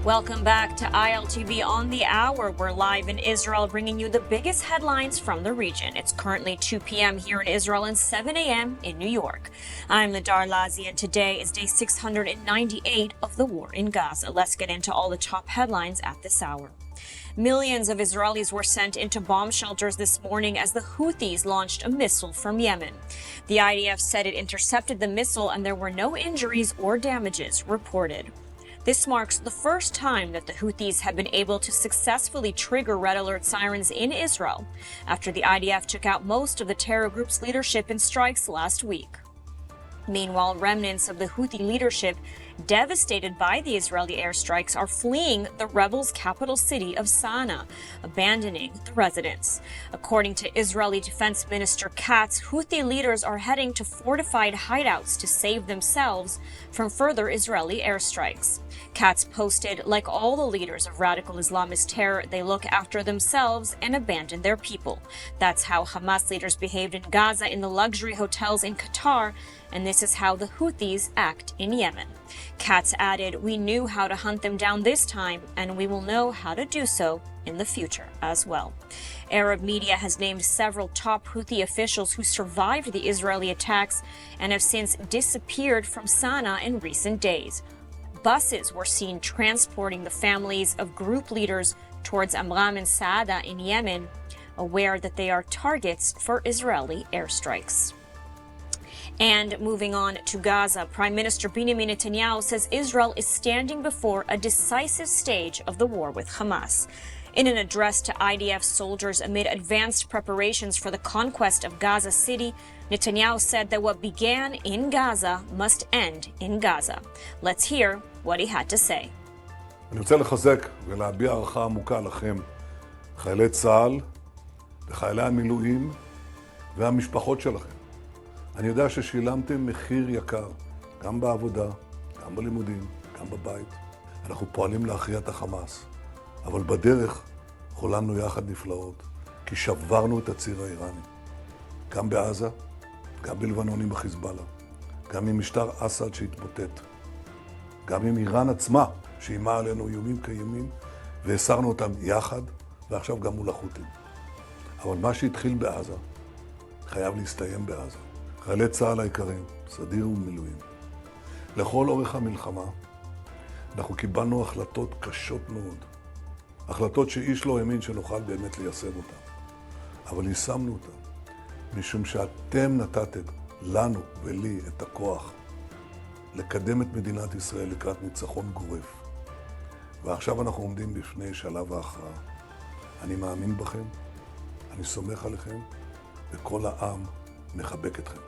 Welcome back to ILTV on the Hour. We're live in Israel, bringing you the biggest headlines from the region. It's currently 2 p.m. here in Israel and 7 a.m. in New York. I'm Ladar Lazi, and today is day 698 of the war in Gaza. Let's get into all the top headlines at this hour. Millions of Israelis were sent into bomb shelters this morning as the Houthis launched a missile from Yemen. The IDF said it intercepted the missile and there were no injuries or damages reported. This marks the first time that the Houthis have been able to successfully trigger red alert sirens in Israel after the IDF took out most of the terror group's leadership in strikes last week. Meanwhile, remnants of the Houthi leadership, devastated by the Israeli airstrikes, are fleeing the rebels' capital city of Sana'a, abandoning the residents. According to Israeli Defense Minister Katz, Houthi leaders are heading to fortified hideouts to save themselves from further Israeli airstrikes. Katz posted, like all the leaders of radical Islamist terror, they look after themselves and abandon their people. That's how Hamas leaders behaved in Gaza in the luxury hotels in Qatar, and this is how the Houthis act in Yemen. Katz added, we knew how to hunt them down this time, and we will know how to do so in the future as well. Arab media has named several top Houthi officials who survived the Israeli attacks and have since disappeared from Sana'a in recent days. Buses were seen transporting the families of group leaders towards Amram and Saada in Yemen, aware that they are targets for Israeli airstrikes. And moving on to Gaza, Prime Minister Benjamin Netanyahu says Israel is standing before a decisive stage of the war with Hamas. In an address to IDF soldiers amid advanced preparations for the conquest of Gaza City, Netanyahu said that what began in Gaza must end in Gaza. Let's hear what he had to say. אני רוצה לחזק ולהביע הערכה עמוקה לכם, חיילי צה"ל וחיילי המילואים והמשפחות שלכם. אני יודע ששילמתם מחיר יקר, גם בעבודה, גם בלימודים, גם בבית. אנחנו פועלים להכריע את החמאס, אבל בדרך חוללנו יחד נפלאות, כי שברנו את הציר האיראני. גם בעזה, גם בלבנון עם החיזבאללה, גם עם משטר אסד שהתמוטט, גם עם איראן עצמה, שאיימה עלינו איומים קיימים, והסרנו אותם יחד, ועכשיו גם מול החות'ים. אבל מה שהתחיל בעזה, חייב להסתיים בעזה. חיילי צה"ל היקרים, סדיר ומילואים. לכל אורך המלחמה, אנחנו קיבלנו החלטות קשות מאוד. החלטות שאיש לא האמין שנוכל באמת ליישם אותן. אבל יישמנו אותן, משום שאתם נתתם לנו ולי את הכוח לקדם את מדינת ישראל לקראת ניצחון גורף. ועכשיו אנחנו עומדים בפני שלב ההכרעה. אני מאמין בכם, אני סומך עליכם, וכל העם מחבק אתכם.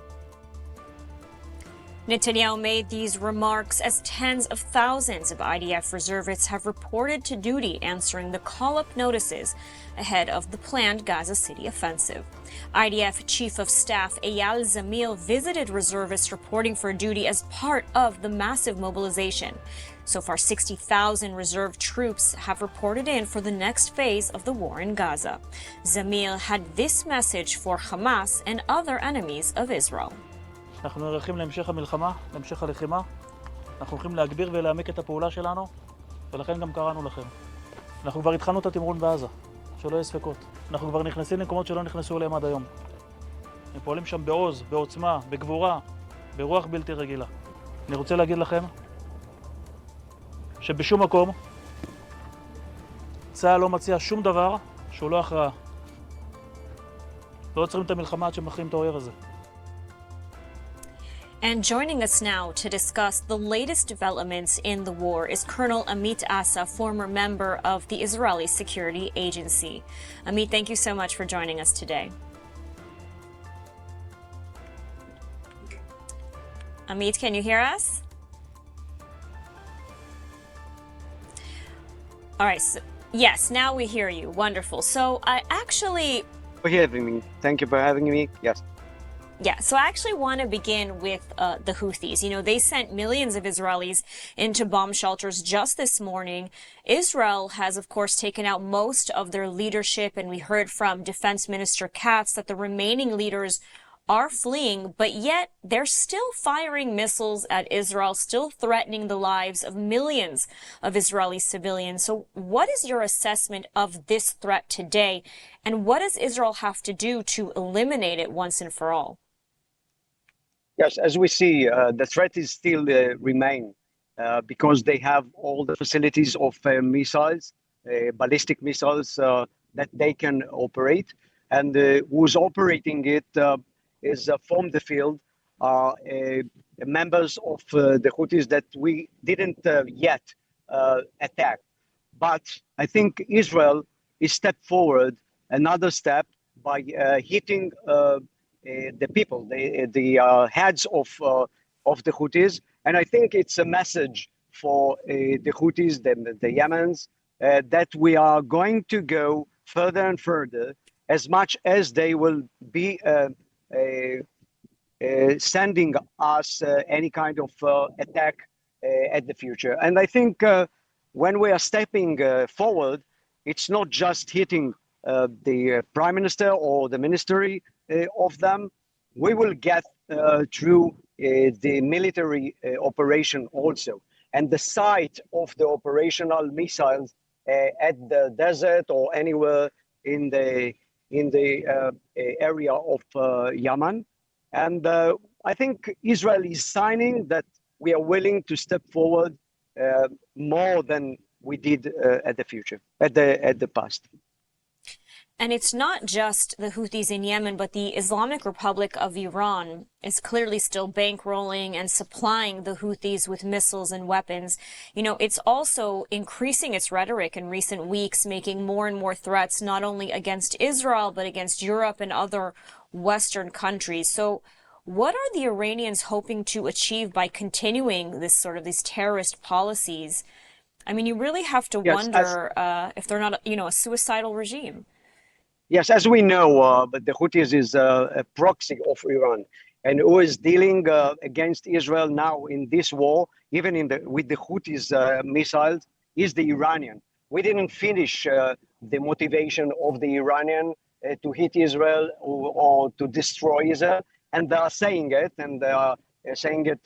Netanyahu made these remarks as tens of thousands of IDF reservists have reported to duty answering the call-up notices ahead of the planned Gaza City offensive. IDF Chief of Staff Eyal Zamir visited reservists reporting for duty as part of the massive mobilization. So far, 60,000 reserve troops have reported in for the next phase of the war in Gaza. Zamir had this message for Hamas and other enemies of Israel. אנחנו נערכים להמשך המלחמה, להמשך הלחימה. אנחנו הולכים להגביר ולהעמיק את הפעולה שלנו, ולכן גם קראנו לכם. אנחנו כבר התחלנו את התמרון בעזה, שלא יהיה ספקות. אנחנו כבר נכנסים למקומות שלא נכנסו אליהם עד היום. הם פועלים שם בעוז, בעוצמה, בגבורה, ברוח בלתי רגילה. אני רוצה להגיד לכם שבשום מקום צה"ל לא מציע שום דבר שהוא לא הכרעה. לא עוצרים את המלחמה עד שמכריעים את האויב הזה. And joining us now to discuss the latest developments in the war is Colonel Amit Assa, former member of the Israeli Security Agency. Amit, thank you so much for joining us today. Amit, can you hear us? All right, so, yes, now we hear you. Wonderful. So I actually... For having me. Thank you for having me. Yes. Yeah, so I actually want to begin with the Houthis. You know, they sent millions of Israelis into bomb shelters just this morning. Israel has, of course, taken out most of their leadership, and we heard from Defense Minister Katz that the remaining leaders are fleeing, but yet they're still firing missiles at Israel, still threatening the lives of millions of Israeli civilians. So what is your assessment of this threat today, and what does Israel have to do to eliminate it once and for all? Yes, as we see, the threat is still remain because they have all the facilities of missiles, ballistic missiles that they can operate, and who's operating it is from the field members of the Houthis that we didn't yet attack. But I think Israel is stepped forward another step by hitting the people, the heads of the Houthis, and I think it's a message for the Houthis, the Yemens, that we are going to go further and further, as much as they will be sending us any kind of attack at the future. And I think when we are stepping forward, it's not just hitting the prime minister or the ministry of them. We will get through the military operation also. And the site of the operational missiles at the desert or anywhere in the area of Yemen. And I think Israel is signing that we are willing to step forward more than we did at the past. And it's not just the Houthis in Yemen, but the Islamic Republic of Iran is clearly still bankrolling and supplying the Houthis with missiles and weapons. You know, it's also increasing its rhetoric in recent weeks, making more and more threats, not only against Israel, but against Europe and other Western countries. So what are the Iranians hoping to achieve by continuing this these terrorist policies? I mean, you really have to wonder if they're not, a suicidal regime. Yes, as we know, but the Houthis is a proxy of Iran, and who is dealing against Israel now in this war, even with the Houthis missiles, is the Iranian. We didn't finish the motivation of the Iranian to hit Israel or to destroy Israel, and they are saying it, and they are saying it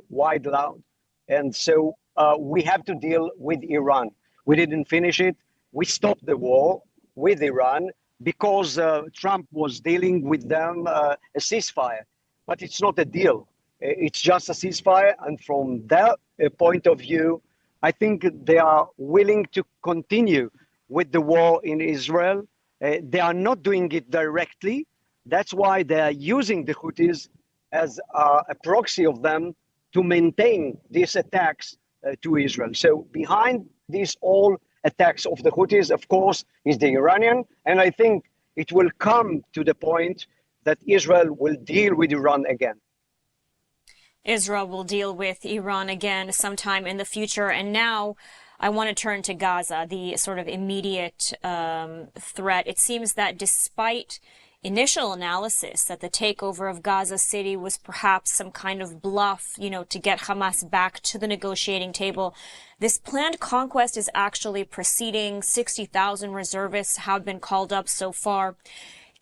wide loud. And so we have to deal with Iran. We didn't finish it. We stopped the war with Iran, because Trump was dealing with them a ceasefire. But it's not a deal. It's just a ceasefire. And from their point of view, I think they are willing to continue with the war in Israel. They are not doing it directly. That's why they are using the Houthis as a proxy of them to maintain these attacks to Israel. So behind these all attacks of the Houthis, of course, is the Iranian. And I think it will come to the point that Israel will deal with Iran again. Israel will deal with Iran again sometime in the future. And now I want to turn to Gaza, the immediate threat. It seems that despite initial analysis that the takeover of Gaza City was perhaps some kind of bluff, to get Hamas back to the negotiating table, this planned conquest is actually proceeding. 60,000 reservists have been called up so far.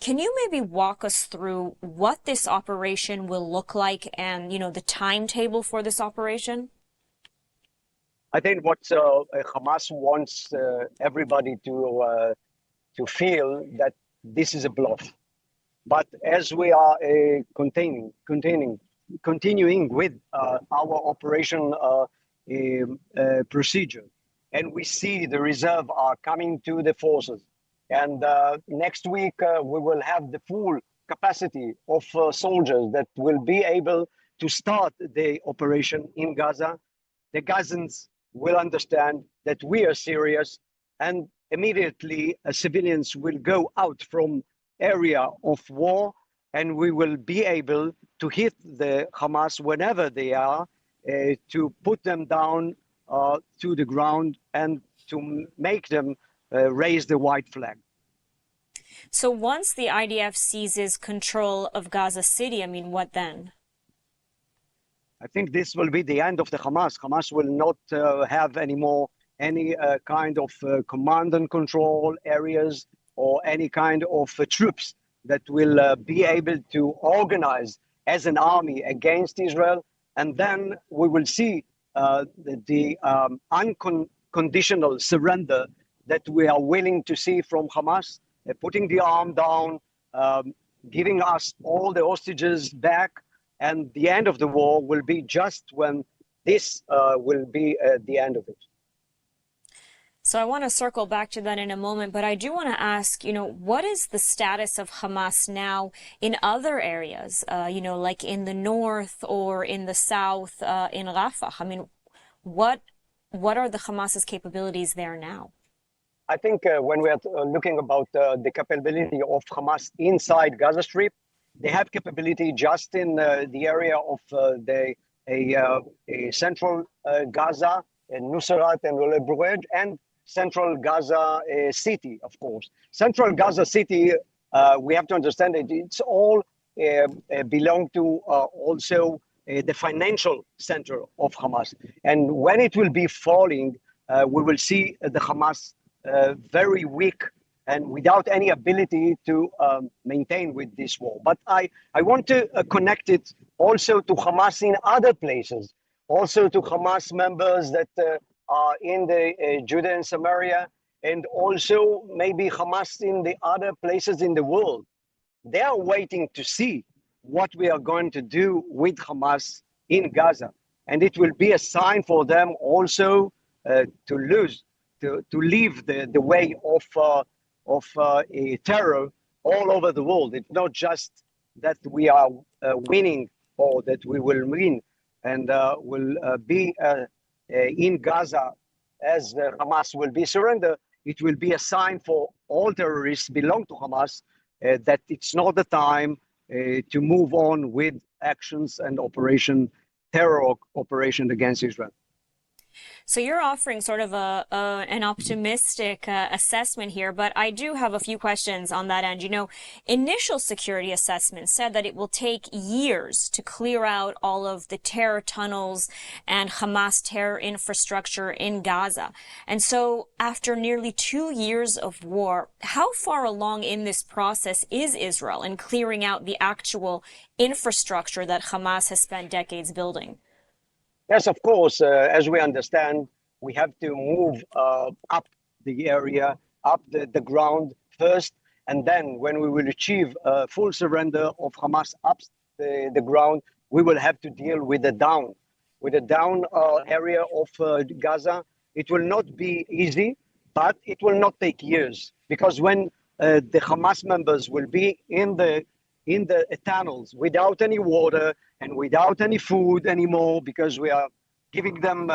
Can you maybe walk us through what this operation will look like and, the timetable for this operation? I think what Hamas wants everybody to feel that this is a bluff. But as we are continuing with our operation procedure, and we see the reserve are coming to the forces, and next week we will have the full capacity of soldiers that will be able to start the operation in Gaza. The Gazans will understand that we are serious, and immediately civilians will go out from area of war, and we will be able to hit the Hamas whenever they are, to put them down to the ground and to make them raise the white flag. So once the IDF seizes control of Gaza City, what then? I think this will be the end of the Hamas. Hamas will not have anymore any kind of command and control areas or any kind of troops that will be able to organize as an army against Israel. And then we will see the unconditional surrender that we are willing to see from Hamas, putting the arm down, giving us all the hostages back. And the end of the war will be just when this will be the end of it. So I want to circle back to that in a moment, but I do want to ask, what is the status of Hamas now in other areas, like in the north or in the south, in Rafah? I mean, what are the Hamas's capabilities there now? I think when we are looking about the capability of Hamas inside Gaza Strip, they have capability just in the area of the central Gaza, Nusrat and Burej, and central Gaza City, of course. Central Gaza City, we have to understand that it's all belong to also the financial center of Hamas. And when it will be falling, we will see the Hamas very weak and without any ability to maintain with this war. But I want to connect it also to Hamas in other places, also to Hamas members that are in the Judea and Samaria, and also maybe Hamas in the other places in the world. They are waiting to see what we are going to do with Hamas in Gaza. And it will be a sign for them also to leave the way of terror all over the world. It's not just that we are winning or that we will win and will be in Gaza as Hamas will be surrendered. It will be a sign for all terrorists belong to Hamas that it's not the time to move on with actions and terror operation against Israel. So you're offering sort of an optimistic assessment here, but I do have a few questions on that end. Initial security assessments said that it will take years to clear out all of the terror tunnels and Hamas terror infrastructure in Gaza. And so after nearly 2 years of war, how far along in this process is Israel in clearing out the actual infrastructure that Hamas has spent decades building? Yes, of course. As we understand, we have to move up the area, up the ground first, and then when we will achieve full surrender of Hamas up the ground, we will have to deal with the down area of Gaza. It will not be easy, but it will not take years, because when the Hamas members will be in the tunnels without any water and without any food anymore, because we are giving them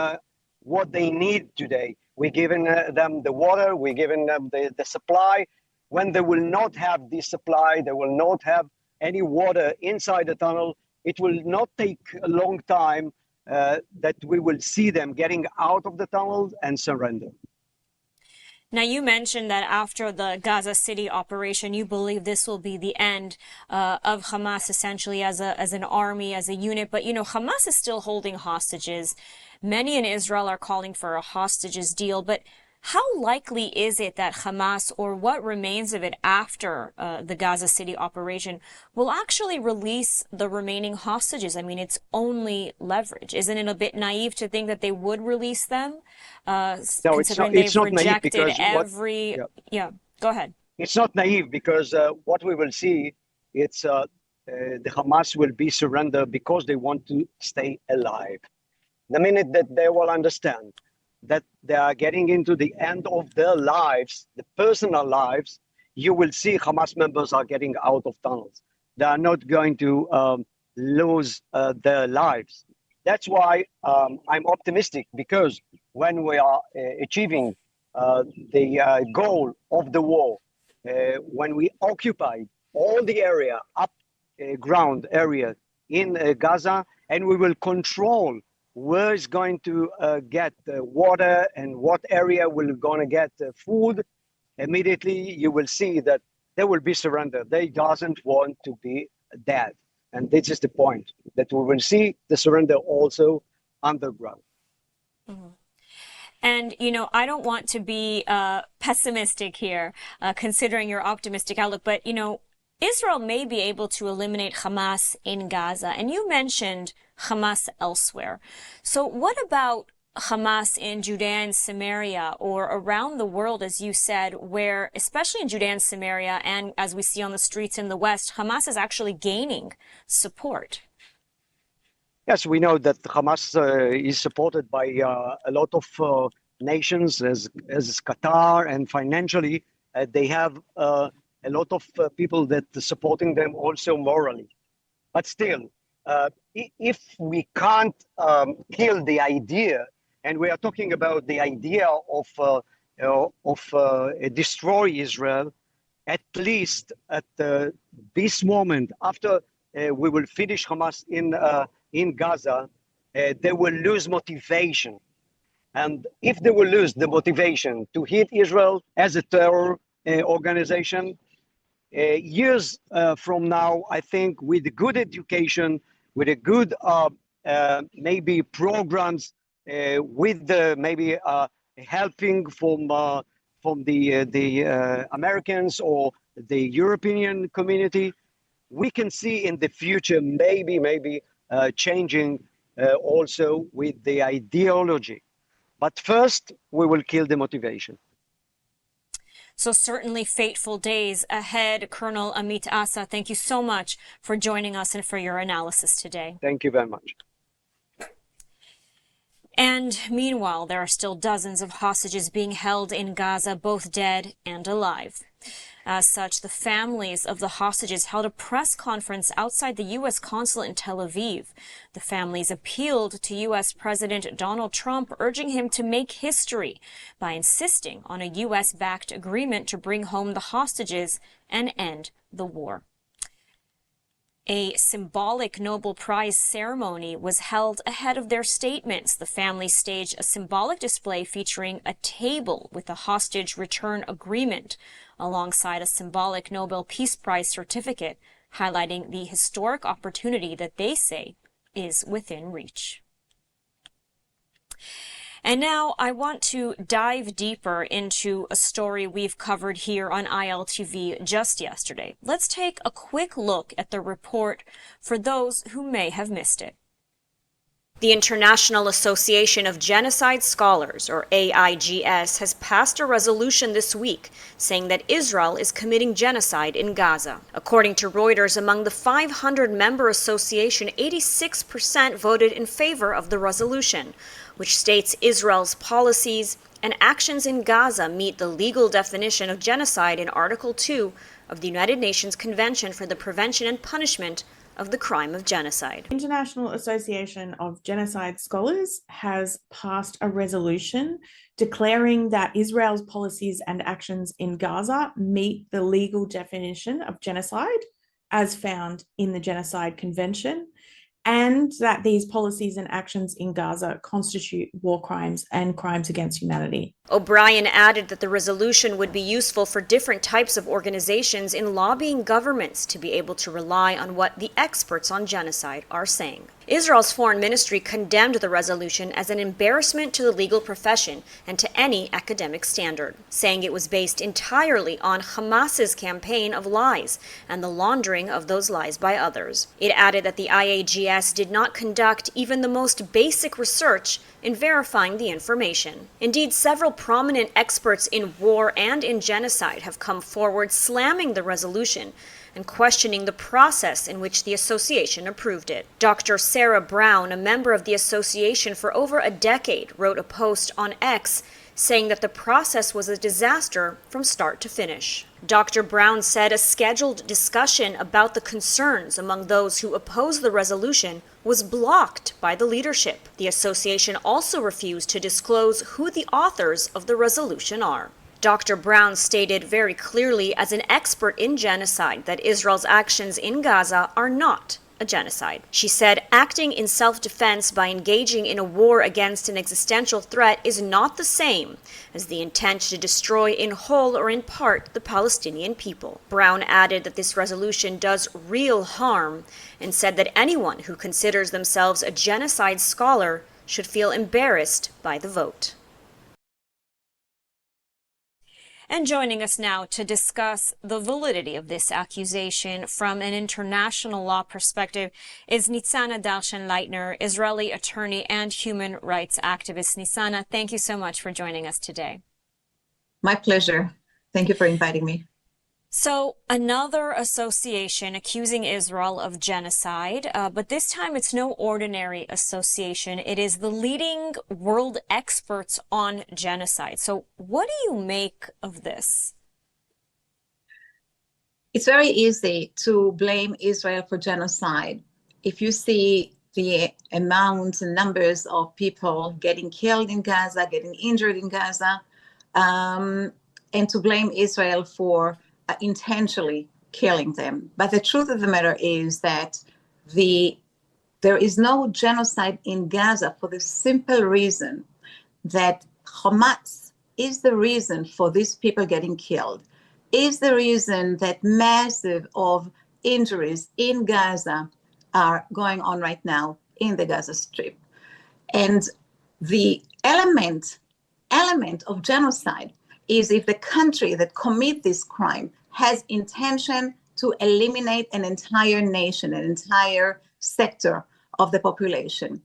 what they need today. We're giving them the water, we're giving them the supply. When they will not have this supply, they will not have any water inside the tunnel, it will not take a long time that we will see them getting out of the tunnel and surrender. Now, you mentioned that after the Gaza City operation, you believe this will be the end of Hamas essentially as an army, as a unit. But, Hamas is still holding hostages. Many in Israel are calling for a hostages deal. But how likely is it that Hamas, or what remains of it after the Gaza City operation, will actually release the remaining hostages? I mean, it's only leverage. Isn't it a bit naive to think that they would release them? No, considering it's they've not naive rejected because every... Yeah, go ahead. It's not naive because what we will see, it's the Hamas will be surrendered because they want to stay alive. The minute that they will understand that they are getting into the end of their lives, the personal lives, you will see Hamas members are getting out of tunnels. They are not going to lose their lives. That's why I'm optimistic, because when we are achieving the goal of the war, when we occupy all the area, ground area in Gaza, and we will control where is going to get water and what area will going to get food, immediately you will see that they will be surrendered. They doesn't want to be dead. And this is the point, that we will see the surrender also underground. Mm-hmm. And, I don't want to be pessimistic here, considering your optimistic outlook, but, Israel may be able to eliminate Hamas in Gaza, and you mentioned Hamas elsewhere. So what about Hamas in Judea and Samaria, or around the world, as you said, where, especially in Judea and Samaria, and as we see on the streets in the West, Hamas is actually gaining support? Yes, we know that Hamas is supported by a lot of nations, as Qatar, and financially they have a lot of people that are supporting them also morally. But still, if we can't kill the idea, and we are talking about the idea of destroy Israel, at least at this moment, after we will finish Hamas in Gaza, they will lose motivation. And if they will lose the motivation to hit Israel as a terror organization, years from now, I think with good education, with a good maybe programs, with maybe helping from the Americans or the European community, we can see in the future maybe changing also with the ideology. But first, we will kill the motivation. So certainly fateful days ahead. Colonel Amit Assa, thank you so much for joining us and for your analysis today. Thank you very much. And meanwhile, there are still dozens of hostages being held in Gaza, both dead and alive. As such, the families of the hostages held a press conference outside the U.S. Consulate in Tel Aviv. The families appealed to U.S. President Donald Trump, urging him to make history by insisting on a U.S.-backed agreement to bring home the hostages and end the war. A symbolic Nobel Prize ceremony was held ahead of their statements. The family staged a symbolic display featuring a table with a hostage return agreement, alongside a symbolic Nobel Peace Prize certificate, highlighting the historic opportunity that they say is within reach. And now I want to dive deeper into a story we've covered here on ILTV just yesterday. Let's take a quick look at the report for those who may have missed it. The International Association of Genocide Scholars, or AIGS, has passed a resolution this week saying that Israel is committing genocide in Gaza. According to Reuters, among the 500-member association, 86% voted in favor of the resolution, which states Israel's policies and actions in Gaza meet the legal definition of genocide in Article 2 of the United Nations Convention for the Prevention and Punishment of the Crime of Genocide. International Association of Genocide Scholars has passed a resolution declaring that Israel's policies and actions in Gaza meet the legal definition of genocide as found in the Genocide Convention, and that these policies and actions in Gaza constitute war crimes and crimes against humanity. O'Brien added that the resolution would be useful for different types of organizations in lobbying governments to be able to rely on what the experts on genocide are saying. Israel's foreign ministry condemned the resolution as an embarrassment to the legal profession and to any academic standard, saying it was based entirely on Hamas's campaign of lies and the laundering of those lies by others. It added that the IAGS did not conduct even the most basic research in verifying the information. Indeed, several prominent experts in war and in genocide have come forward slamming the resolution and questioning the process in which the association approved it. Dr. Sarah Brown, a member of the association for over a decade, wrote a post on X saying that the process was a disaster from start to finish. Dr. Brown said a scheduled discussion about the concerns among those who oppose the resolution was blocked by the leadership. The association also refused to disclose who the authors of the resolution are. Dr. Brown stated very clearly, as an expert in genocide, that Israel's actions in Gaza are not a genocide. She said, acting in self-defense by engaging in a war against an existential threat is not the same as the intent to destroy in whole or in part the Palestinian people. Brown added that this resolution does real harm and said that anyone who considers themselves a genocide scholar should feel embarrassed by the vote. And joining us now to discuss the validity of this accusation from an international law perspective is Nitsana Darshan-Leitner, Israeli attorney and human rights activist. Nitsana, thank you so much for joining us today. My pleasure. Thank you for inviting me. So another association accusing Israel of genocide, but this time it's no ordinary association. It is the leading world experts on genocide. So what do you make of this? It's very easy to blame Israel for genocide. If you see the amounts and numbers of people getting killed in Gaza, getting injured in Gaza, and to blame Israel for intentionally killing them. But the truth of the matter is that there is no genocide in Gaza for the simple reason that Hamas is the reason for these people getting killed, is the reason that massive of injuries in Gaza are going on right now in the Gaza Strip. And the element of genocide is if the country that commits this crime has intention to eliminate an entire nation, an entire sector of the population.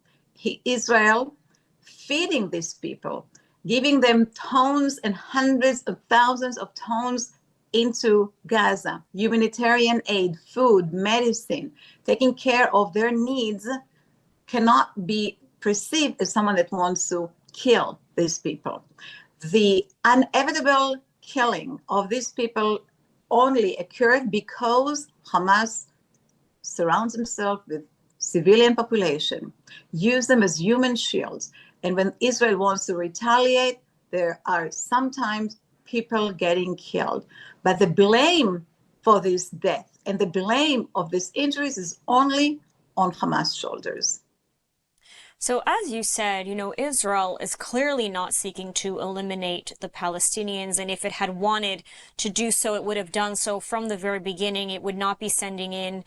Israel feeding these people, giving them tons and hundreds of thousands of tons into Gaza, humanitarian aid, food, medicine, taking care of their needs cannot be perceived as someone that wants to kill these people. The inevitable killing of these people only occurred because Hamas surrounds himself with civilian population, use them as human shields. And when Israel wants to retaliate, there are sometimes people getting killed. But the blame for this death and the blame of these injuries is only on Hamas' shoulders. So as you said, Israel is clearly not seeking to eliminate the Palestinians. And if it had wanted to do so, it would have done so from the very beginning. It would not be sending in,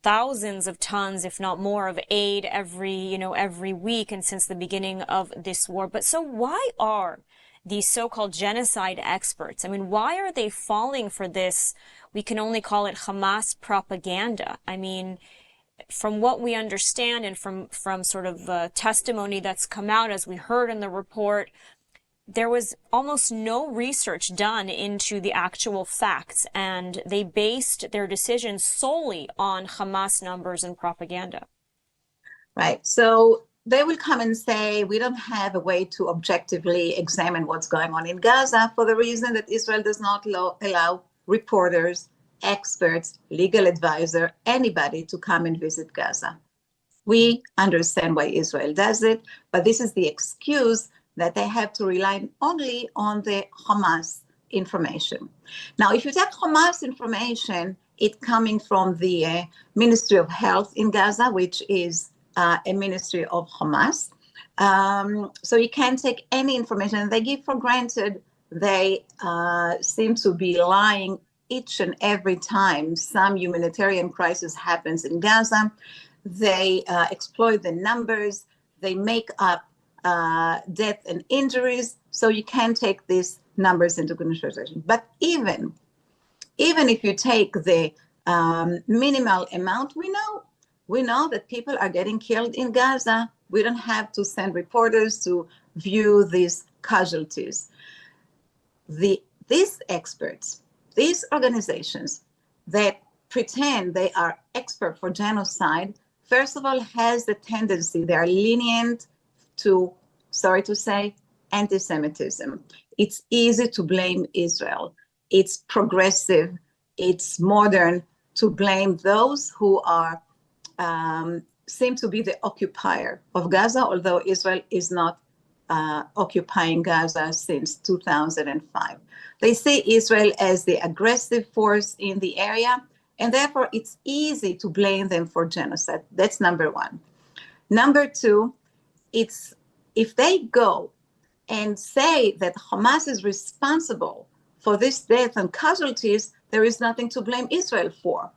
thousands of tons, if not more, of aid every week and since the beginning of this war. But so why are these so-called genocide experts, why are they falling for this? We can only call it Hamas propaganda. From what we understand and from sort of testimony that's come out, as we heard in the report, there was almost no research done into the actual facts, and they based their decisions solely on Hamas numbers and propaganda. Right. So they will come and say, we don't have a way to objectively examine what's going on in Gaza for the reason that Israel does not allow reporters, experts, legal advisor, anybody to come and visit Gaza. We understand why Israel does it, but this is the excuse that they have to rely only on the Hamas information. Now, if you take Hamas information, it coming from the Ministry of Health in Gaza, which is a ministry of Hamas. So you can't take any information, and they give for granted. They seem to be lying each and every time some humanitarian crisis happens in Gaza. They exploit the numbers. They make up death and injuries. So you can take these numbers into consideration. But even if you take the minimal amount, we know that people are getting killed in Gaza. We don't have to send reporters to view these casualties. These experts, these organizations that pretend they are expert for genocide, first of all, has the tendency, they are lenient to, sorry to say, anti-Semitism. It's easy to blame Israel. It's progressive, it's modern to blame those who are seem to be the occupier of Gaza, although Israel is not occupying Gaza since 2005. They see Israel as the aggressive force in the area, and therefore it's easy to blame them for genocide. That's number one. Number two, it's if they go and say that Hamas is responsible for this death and casualties, there is nothing to blame Israel for.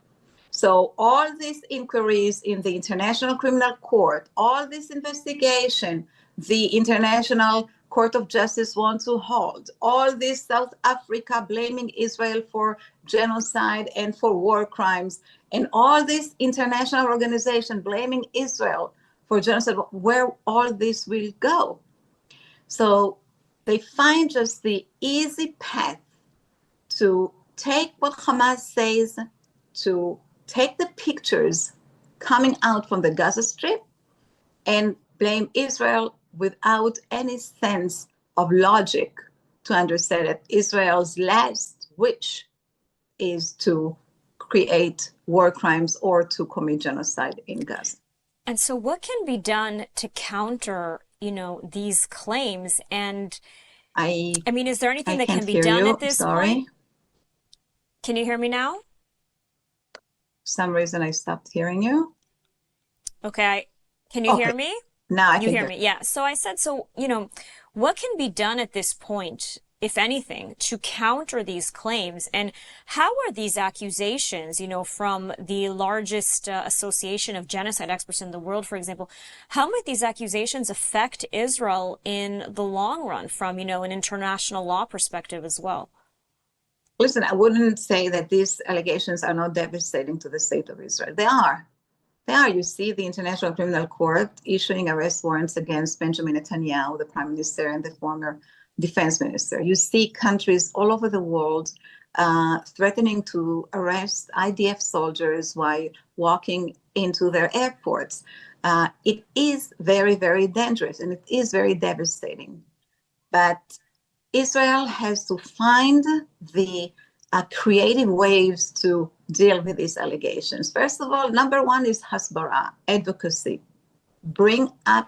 So all these inquiries in the International Criminal Court, all this investigation, the international Court of Justice want to hold. All this South Africa blaming Israel for genocide and for war crimes, and all this international organization blaming Israel for genocide, where all this will go. So they find just the easy path to take what Hamas says, to take the pictures coming out from the Gaza Strip and blame Israel without any sense of logic to understand that Israel's last wish is to create war crimes or to commit genocide in Gaza. And so what can be done to counter, these claims? And I mean, is there anything that can be done at this point? Can you hear me now? For some reason I stopped hearing you. Okay. Can you hear me? Now I can hear me. Yeah. So I said, what can be done at this point, if anything, to counter these claims? And how are these accusations, from the largest association of genocide experts in the world, for example, how might these accusations affect Israel in the long run from, an international law perspective as well? Listen, I wouldn't say that these allegations are not devastating to the state of Israel. They are. You see the International Criminal Court issuing arrest warrants against Benjamin Netanyahu, the prime minister, and the former defense minister. You see countries all over the world threatening to arrest IDF soldiers while walking into their airports. It is very, very dangerous, and it is very devastating. But Israel has to find the creative ways to deal with these allegations. First of all, number one is hasbara, advocacy. Bring up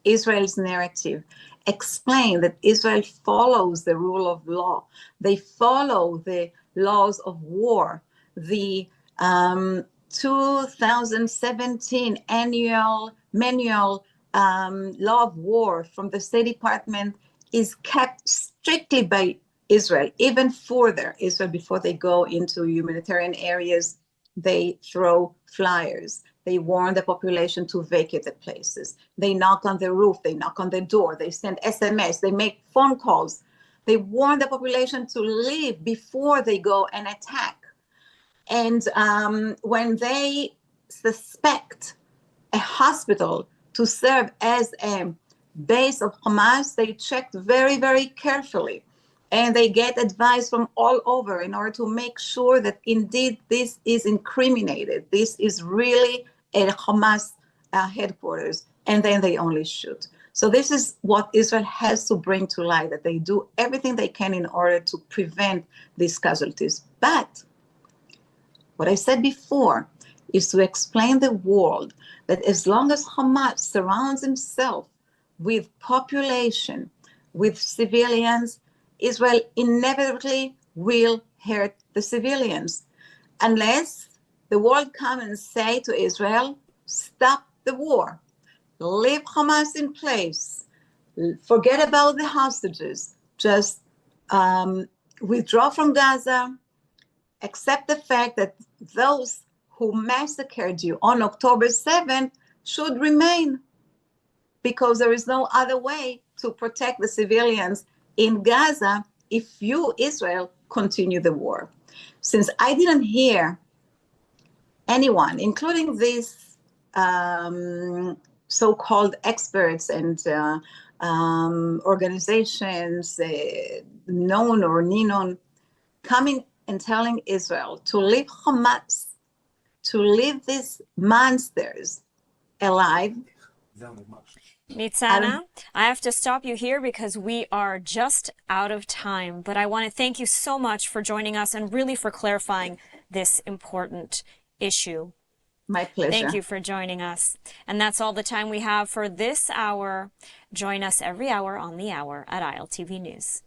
Israel's narrative. Explain that Israel follows the rule of law. They follow the laws of war. The 2017 annual manual law of war from the State Department is kept strictly by Israel, even further. Israel, before they go into humanitarian areas, they throw flyers. They warn the population to vacate the places. They knock on the roof. They knock on the door. They send SMS. They make phone calls. They warn the population to leave before they go and attack. And when they suspect a hospital to serve as a base of Hamas, they checked very, very carefully. And they get advice from all over in order to make sure that indeed this is incriminated. This is really a Hamas headquarters, and then they only shoot. So this is what Israel has to bring to light, that they do everything they can in order to prevent these casualties. But what I said before is to explain the world that as long as Hamas surrounds himself with population, with civilians, Israel inevitably will hurt the civilians unless the world comes and say to Israel, stop the war, leave Hamas in place, forget about the hostages, just withdraw from Gaza, accept the fact that those who massacred you on October 7th should remain, because there is no other way to protect the civilians in Gaza if you, Israel, continue the war. Since I didn't hear anyone, including these so-called experts and organizations, known or known, coming and telling Israel to leave Hamas, to leave these monsters alive. Nitsana, I have to stop you here because we are just out of time, but I want to thank you so much for joining us and really for clarifying this important issue. My pleasure. Thank you for joining us. And that's all the time we have for this hour. Join us every hour on the hour at ILTV News.